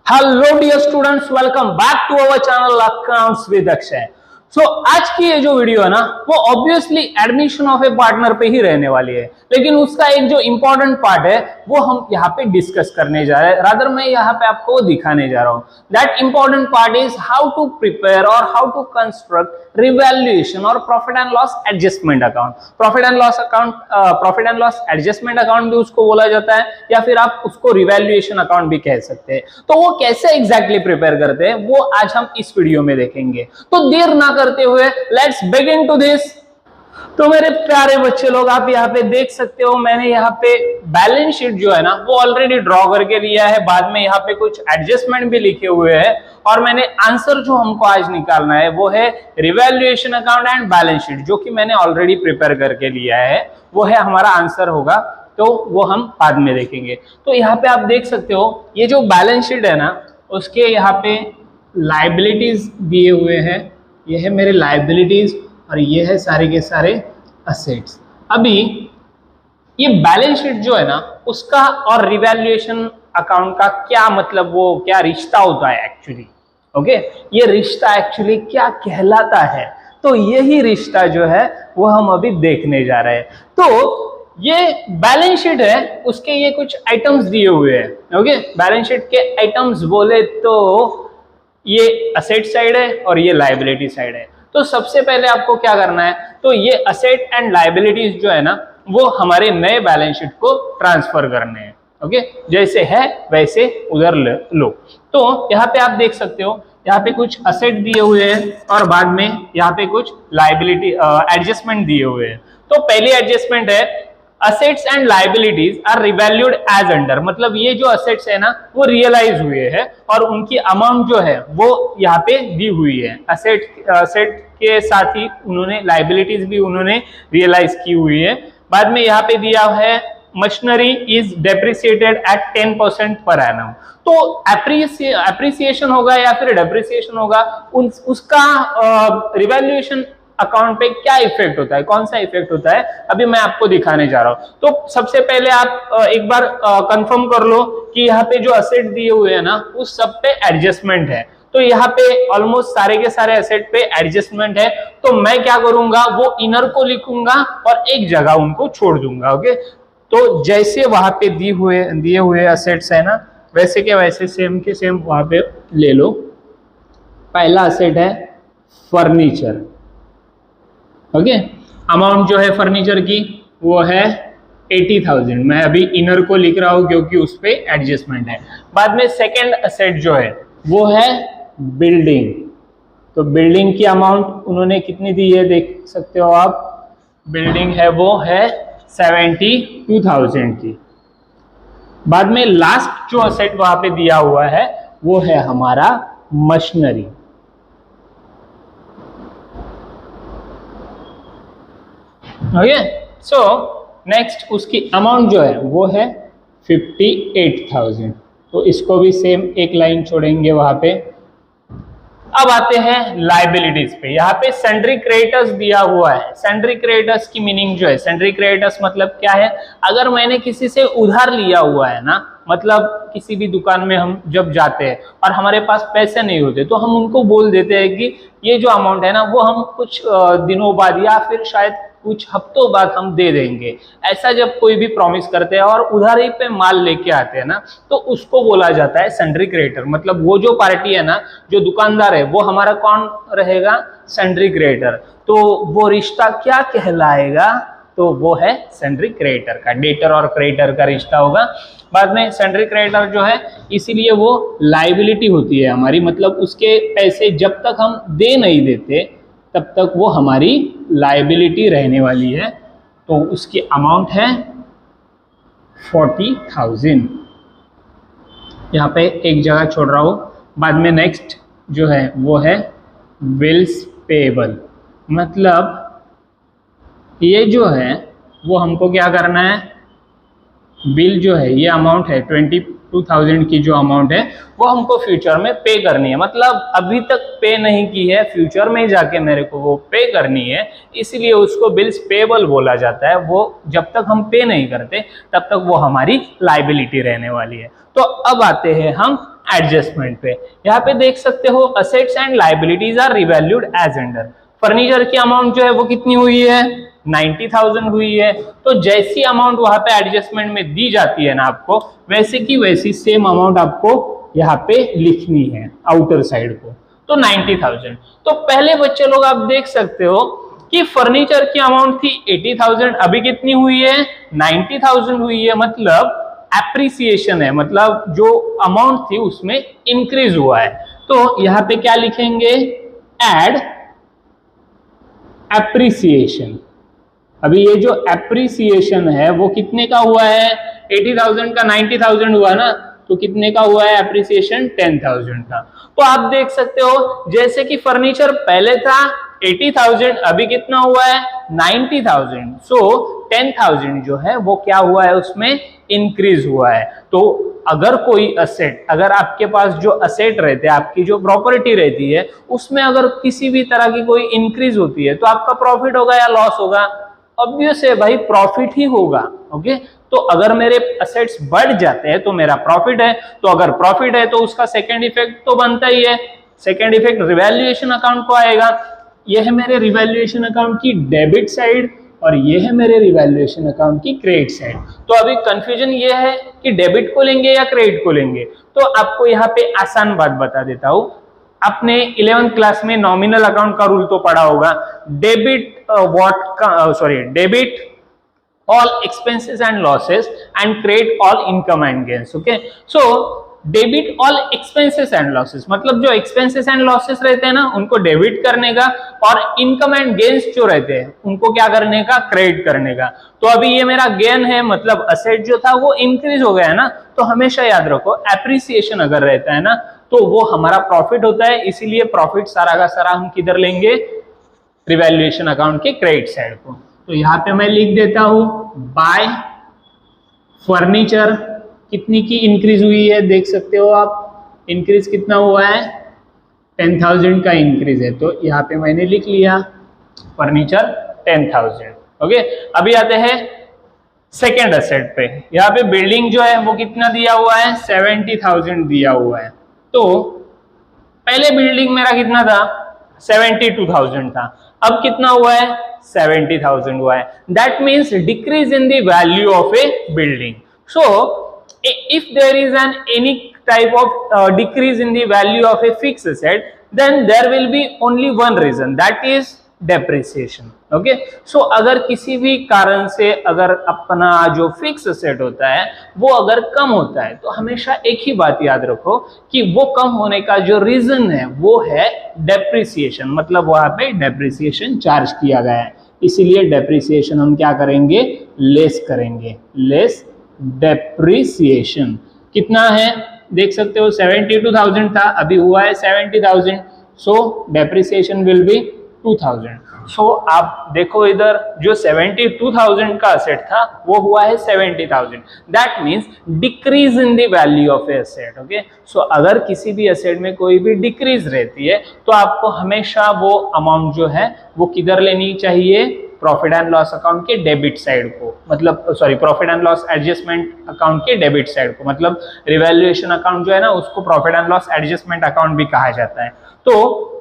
Hello dear students, welcome back to our channel accounts with Akshay. आज की ये जो वीडियो है ना, वो obviously admission of a partner पे ही रहने वाली है, लेकिन उसका एक जो इंपॉर्टेंट पार्ट है वो हम यहाँ पे डिस्कस करने जा रहे हैं। रादर मैं यहाँ पे आपको दिखाने जा रहा हूँ। That important part is how to prepare और हाउ टू कंस्ट्रक्ट रिवैल्यूएशन और profit and loss adjustment account. Profit and loss account, profit and loss adjustment account भी उसको बोला जाता है, या फिर आप उसको रिवैल्यूएशन अकाउंट भी कह सकते हैं। तो वो कैसे एग्जैक्टली प्रिपेयर करते हैं वो आज हम इस वीडियो में देखेंगे। तो देर ना करते हुए लेट्स बिगिन टू दिस। तो मेरे प्यारे बच्चे लोग, आप यहाँ पे देख सकते हो, मैंने यहाँ पे बैलेंस शीट जो है ना वो ऑलरेडी ड्रॉ करके लिया है। बाद में यहाँ पे कुछ एडजस्टमेंट भी लिखे हुए हैं, और मैंने आंसर जो हमको आज निकालना है वो है revaluation account and balance sheet, जो कि मैंने ऑलरेडी प्रिपेयर करके लिया है। वो है हमारा आंसर होगा, तो वो हम बाद में देखेंगे। तो यहाँ पे आप देख सकते हो, ये जो बैलेंस शीट है ना, उसके यहाँ पे लाइबिलिटीज दिए हुए हैं। ये है मेरे लाइबिलिटीज और ये है सारे के सारे असेट्स। अभी ये बैलेंस शीट जो है ना, उसका और रिवैल्यूएशन अकाउंट का क्या मतलब, वो क्या रिश्ता होता है एक्चुअली। ओके, ये रिश्ता एक्चुअली क्या कहलाता है, तो यही रिश्ता जो है वो हम अभी देखने जा रहे हैं। तो ये बैलेंस शीट है, उसके ये कुछ आइटम्स दिए हुए हैं। ओके, बैलेंस शीट के आइटम्स बोले तो ये असेट साइड है और ये लायबिलिटी साइड है। तो सबसे पहले आपको क्या करना है, तो ये असेट एंड लायबिलिटीज जो है ना, वो हमारे नए बैलेंस शीट को ट्रांसफर करने हैं। ओके, जैसे है वैसे उधर लो। तो यहाँ पे आप देख सकते हो, यहाँ पे कुछ असेट दिए हुए हैं और बाद में यहाँ पे कुछ लायबिलिटी एडजस्टमेंट दिए हुए हैं। तो पहली एडजस्टमेंट है, assets and liabilities are revalued as under. मतलब ये जो असेट्स है ना वो रियलाइज हुए हैं और उनकी अमाउंट जो है वो यहाँ पे दी हुई है। असेट के साथ ही उन्होंने लायबिलिटीज भी उन्होंने रियलाइज की हुई है। बाद में यहाँ पे दिया है machinery is depreciated eight 10% per annum. तो एप्रिसिएशन होगा या फिर डेप्रिसिएशन होगा, उसका रिवैल्यूएशन अकाउंट पे क्या इफेक्ट होता है, कौन सा इफेक्ट होता है, अभी मैं आपको दिखाने जा रहा हूं। तो सबसे पहले आप एक बार कंफर्म कर लो कि यहाँ पे जो असेट दिए हुए हैं ना उस सब पे एडजस्टमेंट है। तो यहाँ पे ऑलमोस्ट सारे के सारे असेट पे एडजस्टमेंट है। तो मैं क्या करूंगा, वो इनर को लिखूंगा और एक जगह उनको छोड़ दूंगा। ओके, तो जैसे वहां पे दिए हुए असेट्स है ना, वैसे के वैसे सेम के सेम वहां पे ले लो। पहला असेट है फर्नीचर। ओके, अमाउंट जो है फर्नीचर की वो है 80,000। मैं अभी इनर को लिख रहा हूं क्योंकि उस पे एडजस्टमेंट है। बाद में सेकंड असेट जो है वो है बिल्डिंग। तो बिल्डिंग की अमाउंट उन्होंने कितनी दी है देख सकते हो आप। बिल्डिंग है वो है 72,000 की। बाद में लास्ट जो असेट वहां पे दिया हुआ है वो है हमारा मशीनरी। ओके, सो नेक्स्ट उसकी अमाउंट जो है वो है 58,000। तो इसको भी सेम एक लाइन छोड़ेंगे वहां पे। अब आते हैं लायबिलिटीज पे। यहाँ पे सैंड्री क्रेडिटर्स दिया हुआ है। सैंड्री क्रेडिटर्स की मीनिंग जो है, सैंड्री क्रेडिटर्स मतलब क्या है, अगर मैंने किसी से उधार लिया हुआ है ना, मतलब किसी भी दुकान में हम जब जाते हैं और हमारे पास पैसे नहीं होते, तो हम उनको बोल देते हैं कि ये जो अमाउंट है ना वो हम कुछ दिनों बाद या फिर शायद कुछ हफ्तों बाद हम दे देंगे। ऐसा जब कोई भी प्रॉमिस करते हैं और उधारी पे माल लेके आते हैं ना, तो उसको बोला जाता है सैंड्री क्रेडिटर। मतलब वो जो पार्टी है ना, जो दुकानदार है, वो हमारा कौन रहेगा, सैंड्री क्रेडिटर। तो वो रिश्ता क्या कहलाएगा, तो वो है सैंड्री क्रेडिटर का। डेटर और क्रेडिटर का रिश्ता होगा। बाद में सैंड्री क्रेडिटर जो है, इसीलिए वो लायबिलिटी होती है हमारी। मतलब उसके पैसे जब तक हम दे नहीं देते तब तक वो हमारी लायबिलिटी रहने वाली है। तो उसकी अमाउंट है 40,000। यहाँ पे एक जगह छोड़ रहा हूं। बाद में नेक्स्ट जो है वो है बिल्स पेएबल। मतलब ये जो है वो हमको क्या करना है, बिल जो है ये अमाउंट है 2000 की जो अमाउंट है वो हमको फ्यूचर में पे करनी है, मतलब अभी तक पे नहीं की है, फ्यूचर में जाके मेरे को वो पे करनी है, इसलिए उसको बिल्स पेबल बोला जाता है। वो जब तक हम पे नहीं करते तब तक वो हमारी लाइबिलिटी रहने वाली है। तो अब आते हैं हम एडजस्टमेंट पे। यहाँ पे देख सकते हो assets and liabilities are revalued as under. Furniture की अमाउंट जो है वो कितनी हुई है, 90,000 हुई है। तो जैसी अमाउंट वहां पे एडजस्टमेंट में दी जाती है ना आपको, वैसे की वैसी सेम अमाउंट आपको यहाँ पे लिखनी है आउटर साइड को। तो 90,000। तो पहले बच्चे लोग आप देख सकते हो कि फर्नीचर की अमाउंट थी 80,000, अभी कितनी हुई है, 90,000 हुई है। मतलब एप्रिसिएशन है, मतलब जो अमाउंट थी उसमें इंक्रीज हुआ है। तो यहाँ पे क्या लिखेंगे, एड एप्रिसिएशन। अभी ये जो एप्रिसिएशन है वो कितने का हुआ है, 80,000 का 90,000 हुआ ना, तो कितने का हुआ है एप्रिसिएशन, 10,000 का। तो आप देख सकते हो जैसे कि फर्नीचर पहले था 80,000, अभी कितना हुआ है 90,000। सो 10,000 जो है वो क्या हुआ है, उसमें इंक्रीज हुआ है। तो अगर कोई असेट, अगर आपके पास जो असेट रहते हैं, आपकी जो प्रॉपर्टी रहती है, उसमें अगर किसी भी तरह की कोई इंक्रीज होती है तो आपका प्रॉफिट होगा या लॉस होगा, ऑब्वियस है भाई प्रॉफिट ही होगा। ओके, तो अगर मेरे असेट्स बढ़ जाते हैं तो मेरा प्रॉफिट है, तो अगर प्रॉफिट है तो उसका सेकंड इफेक्ट तो बनता ही है, सेकंड इफेक्ट रिवैल्यूएशन अकाउंट को आएगा। यह है मेरे रिवैल्यूएशन अकाउंट की डेबिट साइड और ये है मेरे रिवैल्यूएशन अकाउंट की क्रेडिट साइड। तो अभी कंफ्यूजन ये है कि डेबिट को लेंगे या क्रेडिट को लेंगे। तो आपको यहाँ पे आसान बात बता देता हूं, आपने 11th क्लास में नॉमिनल अकाउंट का रूल तो पढ़ा होगा, debit debit all expenses and losses and credit all income and gains. Okay, so debit all expenses and losses, मतलब जो एक्सपेंसेस एंड लॉसेस रहते हैं ना उनको डेबिट करने का, और इनकम एंड गेन्स जो रहते हैं उनको क्या करने का, क्रेडिट करने का। तो अभी ये मेरा गेन है, मतलब असेट जो था वो इंक्रीज हो गया है ना, तो हमेशा याद रखो एप्रिसिएशन अगर रहता है ना तो वो हमारा प्रॉफिट होता है, इसीलिए प्रॉफिट सारा का सारा हम किधर लेंगे, रिवैल्यूएशन अकाउंट के क्रेडिट साइड को। तो यहाँ पे मैं लिख देता हूं बाय फर्नीचर कितनी की इंक्रीज हुई है, देख सकते हो आप इंक्रीज कितना हुआ है, 10,000 का इंक्रीज है। तो यहाँ पे मैंने लिख लिया फर्नीचर 10,000। ओके, अभी आते हैं सेकेंड असेट पे। यहाँ पे बिल्डिंग जो है वो कितना दिया हुआ है, 70,000 दिया हुआ है। तो पहले बिल्डिंग मेरा कितना था, 72,000 था, अब कितना हुआ है, 70,000 हुआ है। That means decrease in the value of A building. So if there is an any type of decrease in the value of a fixed asset, then there will be only one reason, that is depreciation. Okay, so अगर किसी भी कारण से अगर अपना जो fix asset होता है वो अगर कम होता है तो हमेशा एक ही बात याद रखो कि वो कम होने का जो रीजन है वो है डेप्रिसिएशन, मतलब वहां पे डेप्रिसिएशन चार्ज किया गया है, इसीलिए डेप्रिसिएशन हम क्या करेंगे, लेस करेंगे, लेस डेप्रिसिएशन। कितना है देख सकते हो, 72,000 था, अभी हुआ है 70,000, सो डेप्रिसिएशन विल बी 2,000। सो आप देखो इधर जो 72,000 का असेट था वो हुआ है 70,000, that means decrease in the value of a asset. Okay, so अगर किसी भी असेट में कोई भी डिक्रीज रहती है तो आपको हमेशा वो अमाउंट जो है वो किधर लेनी चाहिए, प्रॉफिट एंड लॉस अकाउंट के डेबिट साइड को, मतलब sorry profit and loss adjustment account के डेबिट साइड को, मतलब रिवैल्यूएशन अकाउंट जो है ना उसको profit and loss adjustment account भी कहा जाता है। तो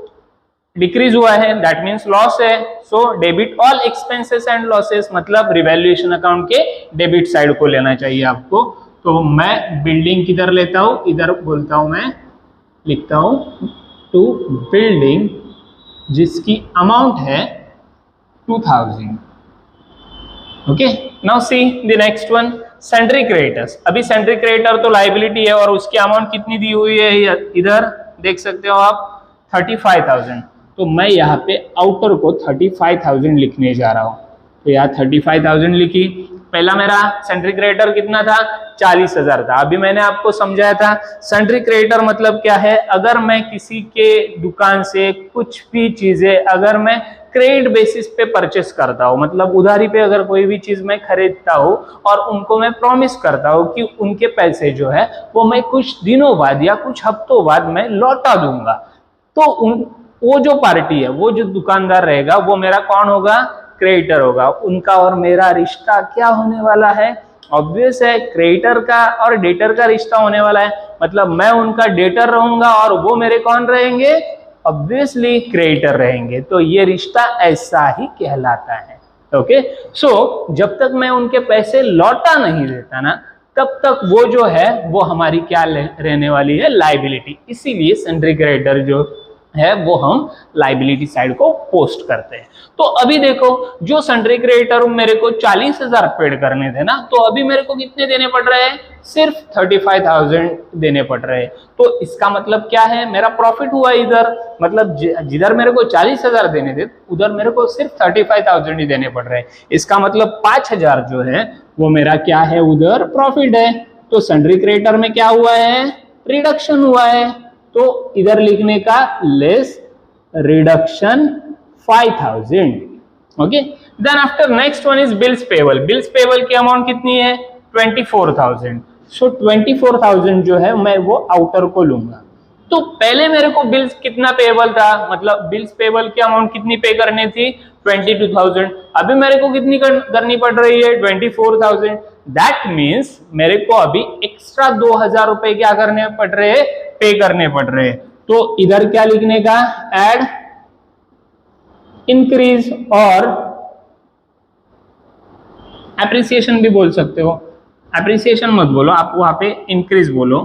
डिक्रीज हुआ है दैट मीन्स लॉस है, so debit all expenses and losses, मतलब रिवैल्यूएशन अकाउंट के डेबिट साइड को लेना चाहिए आपको। तो मैं बिल्डिंग किधर लेता हूं, इधर बोलता हूं, मैं लिखता हूं टू बिल्डिंग जिसकी अमाउंट है 2,000। Okay, now see the next one, sundry creditors. अभी सेंट्री क्रेडिटर तो लाइबिलिटी है और उसकी अमाउंट कितनी दी हुई है, इधर देख सकते हो आप 35,000। तो मैं यहाँ पे आउटर को 35,000 लिखने जा रहा हूँ। तो यहाँ 35,000 लिखी। पहला मेरा सेंट्री क्रेडिटर कितना था, 40,000 था। अभी मैंने आपको समझाया था सेंट्री क्रेडिटर मतलब क्या है, अगर मैं किसी के दुकान से कुछ भी चीजें अगर मैं क्रेडिट बेसिस पे परचेस करता हूँ, मतलब उधारी पे अगर कोई भी चीज मैं खरीदता हूँ और उनको मैं प्रॉमिस करता हूँ कि उनके पैसे जो है वो मैं कुछ दिनों बाद या कुछ हफ्तों बाद मैं लौटा दूंगा, तो वो जो पार्टी है, वो जो दुकानदार रहेगा, वो मेरा कौन होगा? क्रेडिटर होगा। उनका और मेरा रिश्ता क्या होने वाला है? ऑब्वियस है, क्रेडिटर का और डेटर का रिश्ता होने वाला है। मतलब मैं उनका डेटर रहूंगा और वो मेरे कौन रहेंगे? ऑब्वियसली क्रेडिटर रहेंगे। तो ये रिश्ता ऐसा ही कहलाता है। ओके, सो जब तक मैं उनके पैसे लौटा नहीं देता ना, तब तक वो जो है वो हमारी क्या रहने वाली है? लाइबिलिटी। इसीलिए सन्ड्री क्रेडिटर जो है वो हम लाइबिलिटी साइड को पोस्ट करते हैं। तो अभी देखो, जो सन्ड्री क्रेडिटर मेरे को 40,000 पेड करने थे ना, तो अभी मेरे को कितने देने पड़ रहे हैं? सिर्फ 35,000 देने पड़ रहे हैं। तो इसका मतलब क्या है? मेरा प्रॉफिट हुआ इधर, मतलब जिधर मेरे को 40,000 देने थे उधर मेरे को सिर्फ 35,000 ही देने पड़ रहे हैं। इसका मतलब 5,000 जो है वो मेरा क्या है? उधर प्रॉफिट है। तो सन्ड्री क्रेडिटर में क्या हुआ है? रिडक्शन हुआ है। तो इधर लिखने का less reduction 5,000। Okay, then after next one is bills payable. Bills payable की अमाउंट कितनी है? 24,000। सो 24,000 जो है मैं वो आउटर को लूंगा। तो पहले मेरे को बिल्स कितना पेबल था, मतलब बिल्स पेबल की अमाउंट कितनी पे करनी थी? 22,000। अभी मेरे को कितनी करनी पड़ रही है? 24,000। दैट मीन्स मेरे को अभी एक्स्ट्रा 2,000 रुपए क्या करने पड़ रहे हैं? पे करने पड़ रहे हैं। तो इधर क्या लिखने का? एड इंक्रीज, और एप्रिसिएशन भी बोल सकते हो। एप्रिसिएशन मत बोलो आप, वहां पे इंक्रीज बोलो।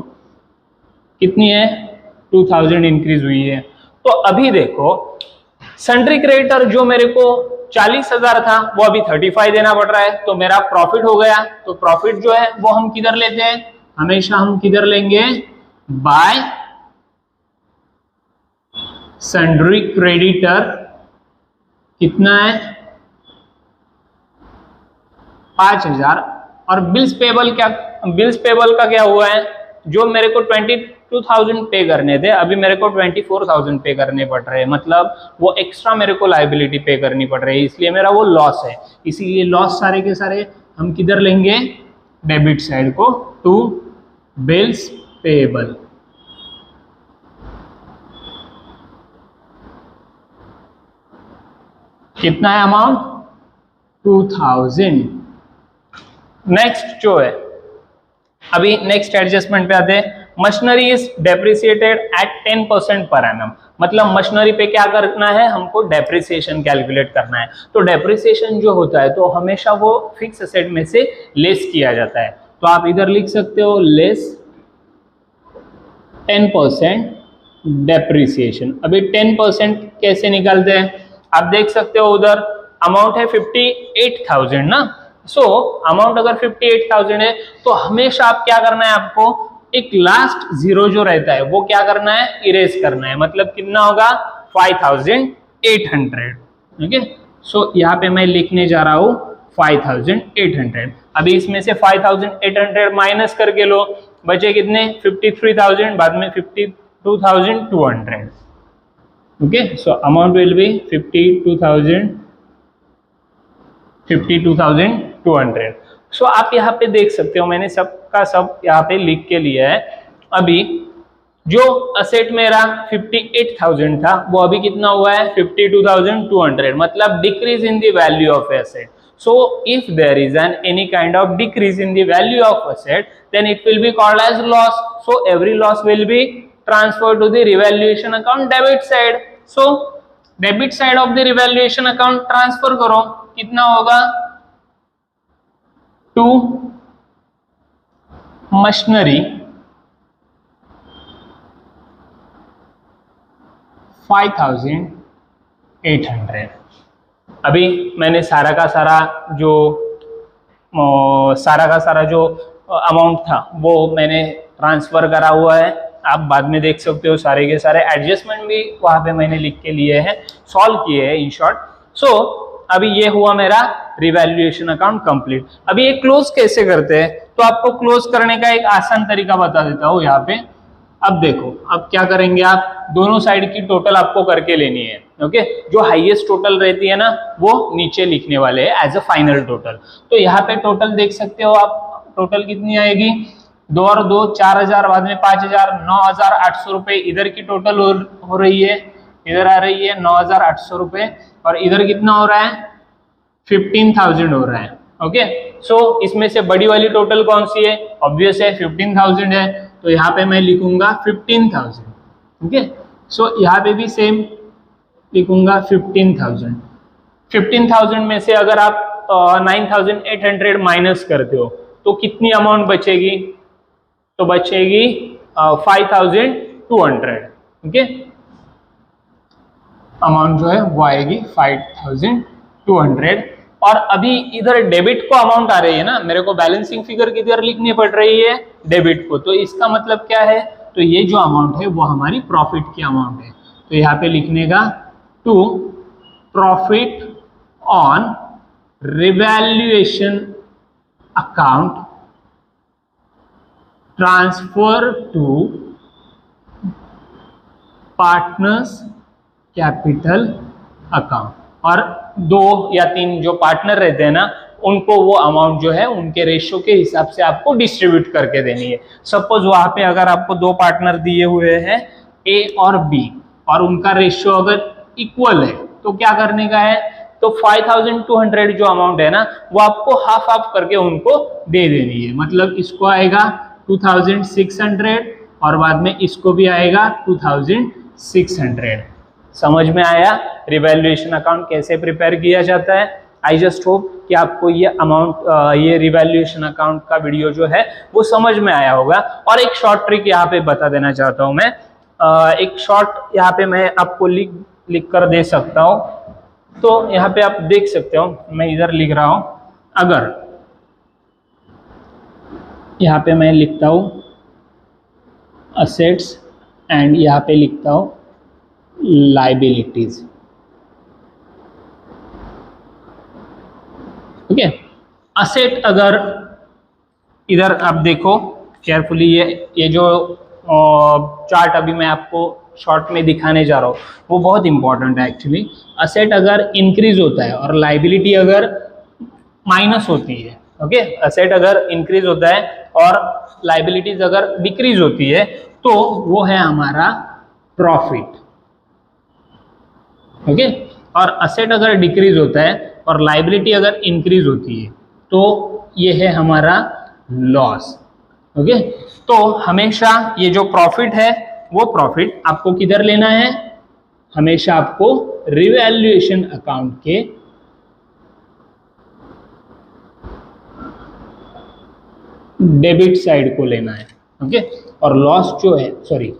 कितनी है? 2,000 इंक्रीज हुई है। तो अभी देखो, सन्ड्री क्रेडिटर जो मेरे को 40,000 था वो अभी 35 देना पड़ रहा है, तो मेरा प्रॉफिट हो गया। तो प्रॉफिट जो है वो हम किधर लेते हैं? हमेशा हम किधर लेंगे? Bye sundry creditor. कितना है? 5,000। और बिल्स पेबल क्या? बिल्स पेबल का क्या हुआ है? जो मेरे को 22,000 पे करने थे अभी मेरे को 24,000 पे करने पड़ रहे हैं, मतलब वो एक्स्ट्रा मेरे को लाइबिलिटी पे करनी पड़ रही है, इसलिए मेरा वो लॉस है। इसीलिए लॉस सारे के सारे हम किधर लेंगे? डेबिट साइड को, टू बिल्स पेबल। कितना है अमाउंट? 2,000। नेक्स्ट जो है, अभी नेक्स्ट एडजस्टमेंट पे आते हैं। Machinery is depreciated eight 10% per annum. मतलब मशीनरी पे क्या करना है? हमको डेप्रिसिएशन कैलकुलेट करना है। तो डेप्रिसिएशन जो होता है तो हमेशा वो फिक्स एसेट में से लेस किया जाता है। तो आप इधर लिख सकते हो लेस 10% डेप्रिसिएशन। अभी 10% कैसे निकालते हैं? आप देख सकते हो, उधर अमाउंट है 58,000 ना। सो अमाउंट अगर 58,000 है तो हमेशा आप क्या करना है? आपको एक लास्ट जीरो जो रहता है वो क्या करना है? इरेज करना है। मतलब कितना होगा? 5,800। ओके, सो यहाँ पे मैं लिखने जा रहा हूँ 5,800। अभी इसमें से 5,800 माइनस करके लो, बचे कितने? 53,000, बाद में 52,200। Okay, so amount will be 52,200। सो आप यहाँ पे देख सकते हो, मैंने सबका सब यहाँ पे लिख के लिया है। अभी जो असेट मेरा 58,000 था वो अभी कितना हुआ है? 52,200। मतलब decrease in the value of asset. So if there is any kind of decrease in the value of asset, then it will be called as loss. So every loss will be transferred to the revaluation account debit side. So debit side of the revaluation account transfer करो, कितना होगा? To machinery 5,800। अभी मैंने सारा का सारा जो amount था वो मैंने ट्रांसफर करा हुआ है। आप बाद में देख सकते हो, सारे के सारे एडजस्टमेंट भी वहां पे मैंने लिख के लिए हैं, सॉल्व किए हैं इन शॉर्ट। सो अभी ये हुआ मेरा रिवैल्यूएशन अकाउंट कंप्लीट। अभी ये क्लोज कैसे करते हैं? तो आपको क्लोज करने का एक आसान तरीका बता देता हूँ यहाँ पे। अब देखो, अब क्या करेंगे आप? दोनों साइड की टोटल आपको करके लेनी है। ओके जो हाईएस्ट टोटल रहती है ना वो नीचे लिखने वाले हैं एज अ फाइनल टोटल। तो यहाँ पे टोटल देख सकते हो आप, टोटल कितनी आएगी 2 और 2 4000, बाद में 5000, 9800 रुपए इधर की टोटल हो रही है, इधर आ रही है 9800 रुपए, और इधर कितना हो रहा है 15000 हो रहा है। ओके सो इसमें से बड़ी वाली टोटल कौन सी है, ऑब्वियस है 15000 है, तो यहाँ पे मैं लिखूंगा 15000। ओके सो यहाँ पे भी सेम लिखूंगा 15000। 15000 में से अगर आप 9800 माइनस करते हो तो कितनी अमाउंट बचेगी, तो बचेगी 5200। ओके अमाउंट जो है वो आएगी 5200। और अभी इधर डेबिट को अमाउंट आ रही है ना, मेरे को बैलेंसिंग फिगर किधर लिखनी पड़ रही है, डेबिट को, तो इसका मतलब क्या है, तो ये जो अमाउंट है वो हमारी प्रॉफिट की अमाउंट है। तो यहाँ पे लिखने का to profit on revaluation account transfer to partners capital account. और 2 या 3 जो पार्टनर रहते हैं ना उनको वो अमाउंट जो है उनके रेशियो के हिसाब से आपको डिस्ट्रीब्यूट करके देनी है। सपोज वहां पे अगर आपको 2 पार्टनर दिए हुए हैं ए और बी और उनका रेशियो अगर इक्वल है तो क्या करने का है, तो 5200 जो अमाउंट है ना वो आपको हाफ हाफ करके उनको दे देनी है। मतलब इसको आएगा 2600 और बाद में इसको भी आएगा 2600। समझ में आया रिवैल्यूएशन अकाउंट कैसे प्रिपेयर किया जाता है। आई जस्ट होप कि आपको ये अमाउंट ये रिवैल्यूएशन अकाउंट का वीडियो जो है वो समझ में आया होगा। और एक शॉर्ट ट्रिक यहाँ पे बता देना चाहता हूँ मैं, एक शॉर्ट यहाँ पे मैं आपको लिख कर दे सकता हूँ। तो यहाँ पे आप देख सकते हो, मैं इधर लिख रहा हूँ, अगर यहाँ पे मैं लिखता हूँ असेट्स एंड यहाँ पे लिखता हूँ लाइबिलिटीज। ठीक है, असेट अगर इधर आप देखो केयरफुली, ये जो चार्ट अभी मैं आपको शॉर्ट में दिखाने जा रहा हूँ वो बहुत इंपॉर्टेंट है एक्चुअली। असेट अगर इंक्रीज होता है और लाइबिलिटी अगर माइनस होती है, ओके असेट अगर इंक्रीज होता है और लाइबिलिटीज अगर डिक्रीज होती है तो वो है हमारा प्रॉफिट। ओके और असेट अगर डिक्रीज होता है और लाइबिलिटी अगर इंक्रीज होती है तो ये है हमारा लॉस। ओके तो हमेशा ये जो प्रॉफिट है वो प्रॉफिट आपको किधर लेना है, हमेशा आपको रिवैल्यूएशन अकाउंट के डेबिट साइड को लेना है। ओके और लॉस जो है, सॉरी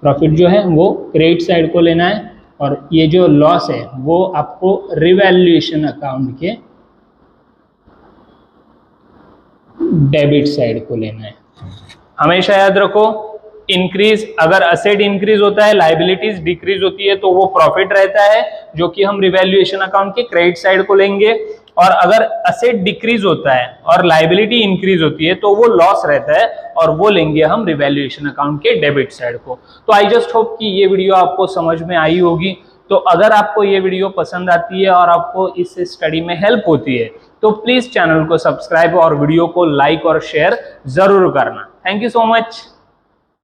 प्रॉफिट जो है वो क्रेडिट साइड को लेना है और ये जो लॉस है वो आपको रिवैल्यूएशन अकाउंट के डेबिट साइड को लेना है। हमेशा याद रखो, इंक्रीज अगर असेट इंक्रीज होता है लाइबिलिटीज डिक्रीज होती है तो वो प्रॉफिट रहता है जो कि हम रिवैल्यूएशन अकाउंट के क्रेडिट साइड को लेंगे। और अगर असेट डिक्रीज होता है और लाइबिलिटी इंक्रीज होती है तो वो लॉस रहता है और वो लेंगे हम रिवैल्यूएशन अकाउंट के डेबिट साइड को। तो आई जस्ट होप कि ये वीडियो आपको समझ में आई होगी। तो अगर आपको ये वीडियो पसंद आती है और आपको इस स्टडी में हेल्प होती है तो प्लीज चैनल को सब्सक्राइब और वीडियो को लाइक और शेयर जरूर करना। Thank you so much.